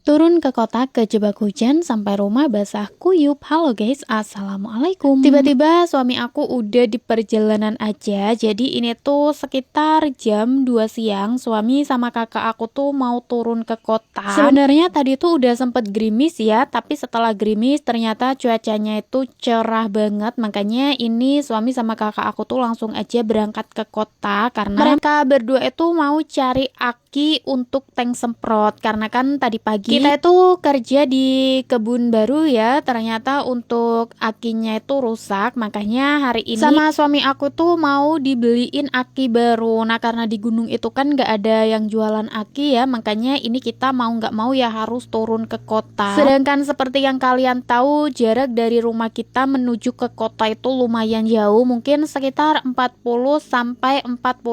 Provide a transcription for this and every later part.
Turun ke kota kejebak hujan sampai rumah basah kuyup. Halo guys, assalamualaikum. Tiba-tiba suami aku udah di perjalanan aja. Jadi ini tuh sekitar jam 2 siang. Suami sama kakak aku tuh mau turun ke kota. Sebenarnya tadi tuh udah sempet gerimis ya, tapi setelah gerimis ternyata cuacanya itu cerah banget. Makanya ini suami sama kakak aku tuh langsung aja berangkat ke kota karena mereka berdua itu mau cari aki untuk tank semprot. Karena kan tadi pagi kita itu kerja di kebun baru ya, ternyata untuk akinya itu rusak, makanya hari ini sama suami aku tuh mau dibeliin aki baru. Nah karena di gunung itu kan nggak ada yang jualan aki ya, makanya ini kita mau nggak mau ya harus turun ke kota. Sedangkan seperti yang kalian tahu, jarak dari rumah kita menuju ke kota itu lumayan jauh, mungkin sekitar 40 sampai 45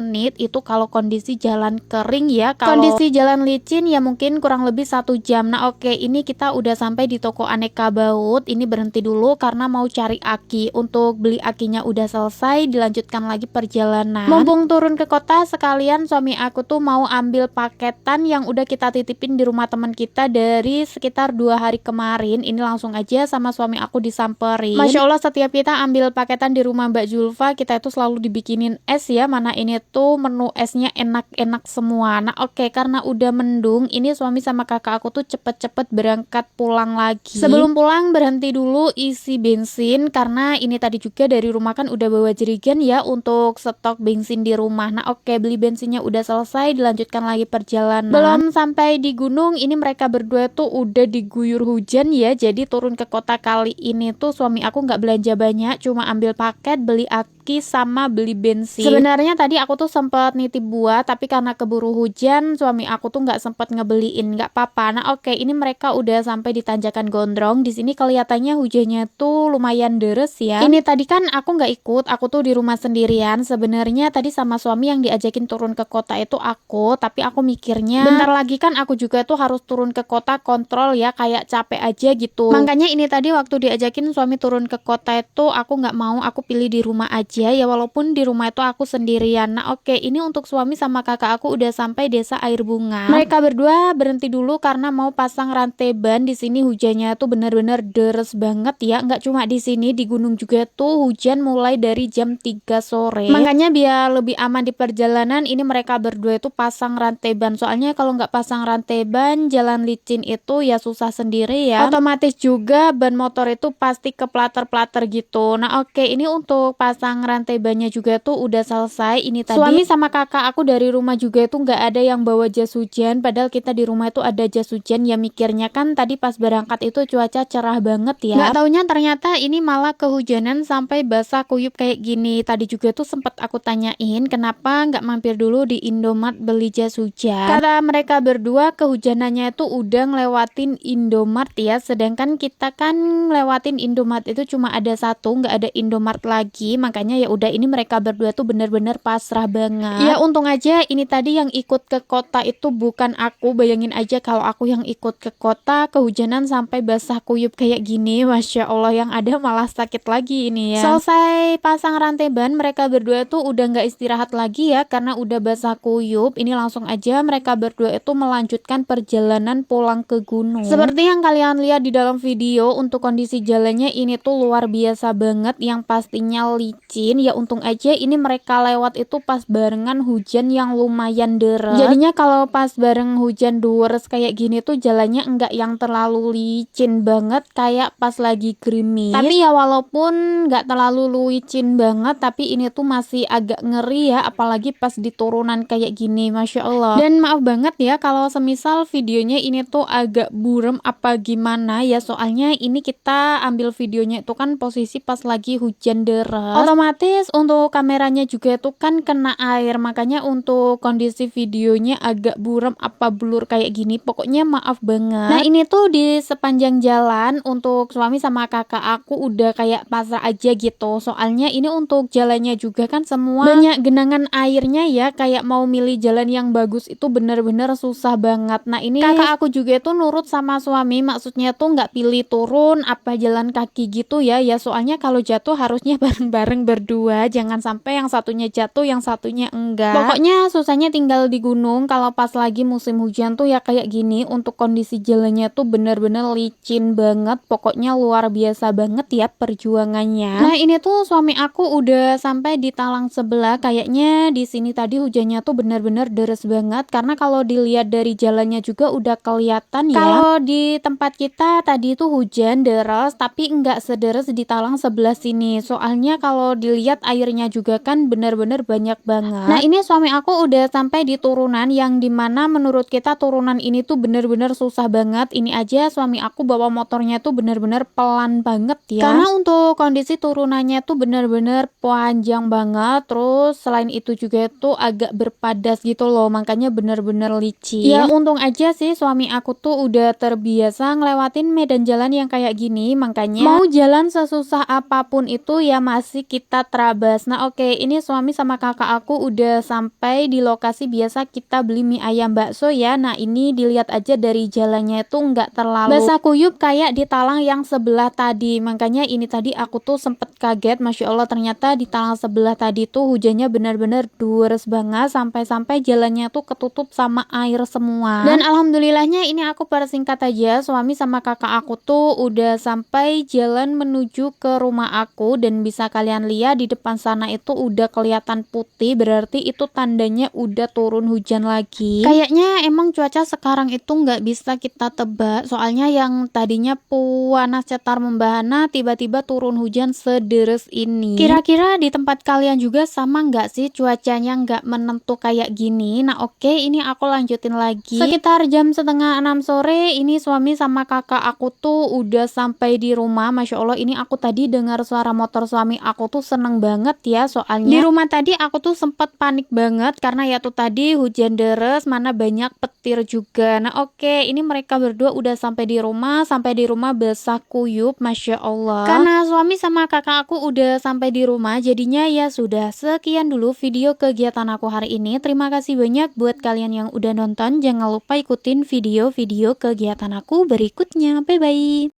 menit itu kalau kondisi jalan kering ya. Kalau kondisi jalan licin ya mungkin kurang lebih 1 jam. Nah oke, ini kita udah sampai di toko aneka baut. Ini berhenti dulu karena mau cari aki. Untuk beli akinya udah selesai, dilanjutkan lagi perjalanan. Mumpung turun ke kota sekalian suami aku tuh mau ambil paketan yang udah kita titipin di rumah teman kita dari sekitar 2 hari kemarin. Ini langsung aja sama suami aku disamperin. Masya Allah, setiap kita ambil paketan di rumah Mbak Julfa, kita itu selalu dibikinin es ya. Mana ini tuh menu esnya enak-enak semua. Nah oke, karena udah mendung, ini suami sama kakak aku tuh cepet-cepet berangkat pulang lagi. Sebelum pulang berhenti dulu isi bensin karena ini tadi juga dari rumah kan udah bawa jerigen ya untuk stok bensin di rumah. Nah oke, beli bensinnya udah selesai, dilanjutkan lagi perjalanan. Belum sampai di gunung, ini mereka berdua tuh udah diguyur hujan ya. Jadi turun ke kota kali ini tuh suami aku nggak belanja banyak, cuma ambil paket, beli aki sama beli bensin. Sebenarnya tadi aku tuh sempat nitip buah, tapi karena keburu hujan suami aku tuh nggak sempet ngebeliin. Nggak apa-apa. Nah oke, ini mereka udah sampai di tanjakan gondrong. Di sini kelihatannya hujannya tuh lumayan deres ya. Ini tadi kan aku nggak ikut, aku tuh di rumah sendirian. Sebenarnya tadi sama suami yang diajakin turun ke kota itu aku, tapi aku mikirnya bentar lagi kan aku juga tuh harus turun ke kota kontrol ya, kayak capek aja gitu. Makanya ini tadi waktu diajakin suami turun ke kota itu aku nggak mau, aku pilih di rumah aja ya, walaupun di rumah itu aku sendirian. Nah oke, ini untuk suami sama kakak aku udah sampai desa air bunga. Mereka berdua berhenti dulu karena mau pasang rantai ban. Di sini hujannya tuh bener-bener deres banget ya. Nggak cuma di sini, di gunung juga tuh hujan mulai dari jam 3 sore. Makanya biar lebih aman di perjalanan, ini mereka berdua itu pasang rantai ban. Soalnya kalau nggak pasang rantai ban, jalan licin itu ya susah sendiri ya. Otomatis juga ban motor itu pasti keplater-plater gitu. Nah oke, ini untuk pasang rantai bannya juga tuh udah selesai. Ini tadi suami sama kakak aku dari rumah juga itu nggak ada yang bawa jas hujan, padahal kita di rumah itu ada jas hujan ya. Mikirnya kan tadi pas berangkat itu cuaca cerah banget ya, nggak taunya ternyata ini malah kehujanan sampai basah kuyup kayak gini. Tadi juga tuh sempet aku tanyain kenapa nggak mampir dulu di Indomart beli jas hujan. Kata mereka berdua kehujanannya itu udah ngelewatin Indomart ya, sedangkan kita kan ngelewatin Indomart itu cuma ada satu, nggak ada Indomart lagi. Makanya ya udah, ini mereka berdua tuh bener-bener pasrah banget ya. Untung aja ini tadi yang ikut ke kota itu bukan aku. Bayangin aja kalau aku yang ikut ke kota kehujanan sampai basah kuyup kayak gini, Masya Allah, yang ada malah sakit lagi ini ya. Selesai pasang rantai ban, mereka berdua tuh udah nggak istirahat lagi ya karena udah basah kuyup. Ini langsung aja mereka berdua itu melanjutkan perjalanan pulang ke gunung. Seperti yang kalian lihat di dalam video, untuk kondisi jalannya ini tuh luar biasa banget, yang pastinya licin ya. Untung aja ini mereka lewat itu pas barengan hujan yang lumayan deres. Jadinya kalau pas bareng hujan deres kayak gini tuh jalannya enggak yang terlalu licin banget kayak pas lagi gerimis. Tapi ya walaupun enggak terlalu licin banget, tapi ini tuh masih agak ngeri ya, apalagi pas di turunan kayak gini, Masya Allah. Dan maaf banget ya kalau semisal videonya ini tuh agak buram apa gimana ya, soalnya ini kita ambil videonya itu kan posisi pas lagi hujan deres. Otomatis untuk kameranya juga itu kan kena air, makanya untuk kondisi videonya agak buram apa blur kayak gini. Pokoknya maaf banget. Nah ini tuh di sepanjang jalan untuk suami sama kakak aku udah kayak pasrah aja gitu, soalnya ini untuk jalannya juga kan semua banyak genangan airnya ya, kayak mau milih jalan yang bagus itu bener-bener susah banget. Nah ini kakak aku juga tuh nurut sama suami, maksudnya tuh nggak pilih turun apa jalan kaki gitu ya, soalnya kalau jatuh harusnya bareng-bareng berdua, jangan sampai yang satunya jatuh, yang satunya enggak. Pokoknya susahnya tinggal di gunung kalau pas lagi musim hujan tuh ya kayak gini. Untuk kondisi jalannya tuh bener-bener licin banget, pokoknya luar biasa banget ya perjuangannya. Nah ini tuh suami aku udah sampai di talang sebelah, kayaknya di sini tadi hujannya tuh bener-bener deres banget, karena kalau dilihat dari jalannya juga udah kelihatan ya. Kalau di tempat kita tadi itu hujan deras, tapi enggak sederes di talang sebelah sini. Soalnya kalau dilihat airnya juga kan bener-bener banyak banget. Nah ini suami aku udah sampai di turunan yang dimana menurut kita turunan ini tuh bener-bener susah banget. Ini aja suami aku bawa motornya tuh bener-bener pelan banget ya. Karena untuk kondisi turunannya tuh bener-bener panjang banget. Terus selain itu juga tuh agak berpadas gitu loh, makanya bener-bener licin. Ya untung aja sih suami aku tuh udah terbiasa ngelewatin medan jalan yang kayak gini, makanya mau jalan sesusah apapun itu ya masih kita terabas. Nah oke, ini suami sama kakak aku udah sampai di lokasi biasa kita beli mie ayam bakso ya. Nah ini dilihat aja dari jalannya itu nggak terlalu basah kuyup kayak di talang yang sebelah tadi, makanya ini tadi aku tuh sempet kaget, Masya Allah ternyata di talang sebelah tadi tuh hujannya benar-benar deres banget, sampai-sampai jalannya tuh ketutup sama air semua. Dan alhamdulillahnya ini aku persingkat aja, suami sama kakak aku tuh udah sampai jalan menuju ke rumah aku, dan bisa kalian lihat di depan sana itu udah kelihatan putih, berarti itu tandanya udah turun hujan lagi. Kayaknya emang cuaca sekarang itu nggak bisa kita tebak, soalnya yang tadinya panas cetar membahana tiba-tiba turun hujan sederes ini. Kira-kira di tempat kalian juga sama nggak sih cuacanya nggak menentu kayak gini? Nah oke, ini aku lanjutin lagi. Sekitar jam setengah 6 sore ini suami sama kakak aku tuh udah sampai di rumah. Masya Allah ini aku tadi dengar suara motor suami aku tuh seneng banget ya, soalnya di rumah tadi aku tuh sempet panik banget karena ya tuh tadi hujan deres, mana banyak petir juga. Nah oke, ini mereka berdua udah sampai di rumah basah kuyup, Masya Allah. Karena suami sama kakak aku udah sampai di rumah, jadinya ya sudah, sekian dulu video kegiatan aku hari ini. Terima kasih banyak buat kalian yang udah nonton. Jangan lupa ikutin video-video kegiatan aku berikutnya. Bye bye.